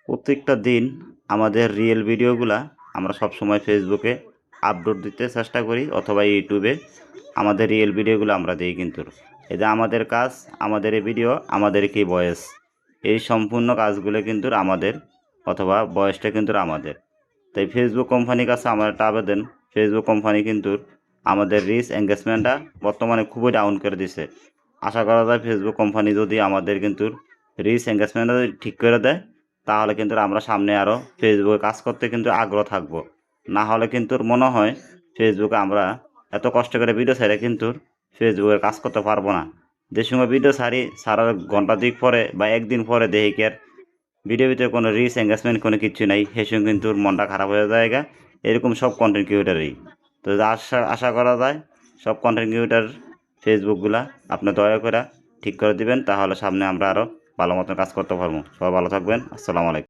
প্রত্যেকটা দিন আমাদের রিয়েল ভিডিওগুলা আমরা সবসময় ফেসবুকে আপলোড দিতে চেষ্টা করি অথবা ইউটিউবে আমাদের রিয়েল ভিডিওগুলো আমরা দিই কিন্তু এটা আমাদের কাজ, আমাদের এই ভিডিও, আমাদের কি ভয়েস, এই সম্পূর্ণ কাজগুলো কিন্তু আমাদের অথবা ভয়েসটা কিন্তু আমাদের। তাই ফেসবুক কোম্পানির কাছে আমার একটা আবেদন, ফেসবুক কোম্পানি কিন্তু আমাদের রিচ এঙ্গেজমেন্টটা বর্তমানে খুবই ডাউন করে দিছে। আশা করা যায় ফেসবুক কোম্পানি যদি আমাদের কিন্তু রিচ এঙ্গেজমেন্টটা ঠিক করে দেয় তাহলে কিন্তু আমরা সামনে আরও ফেসবুকে কাজ করতে কিন্তু আগ্রহ থাকবো। না হলে কিন্তু মনে হয় ফেসবুকে আমরা এত কষ্ট করে ভিডিও ছাড়ে কিন্তু ফেসবুকে কাজ করতে পারবো না। যে সময় ভিডিও ছাড়ার ঘন্টা দিক পরে বা একদিন পরে দেখি কি আর ভিডিওর ভিতরে কোনো রিচ এঙ্গেজমেন্ট কোনো কিছু নাই, সেই সময় কিন্তু মনটা খারাপ হয়ে যায়। এরকম সব কন্টেন্ট ক্রিয়েটারই তো আশা করা যায় সব কন্টেন্ট ক্রিয়েটার ফেসবুকগুলা আপনি দয়া করে ঠিক করে দিবেন, তাহলে সামনে আমরা আরও ভালো মতন কাজ করতে পারবো। সবাই ভালো থাকবেন। আসসালামু আলাইকুম।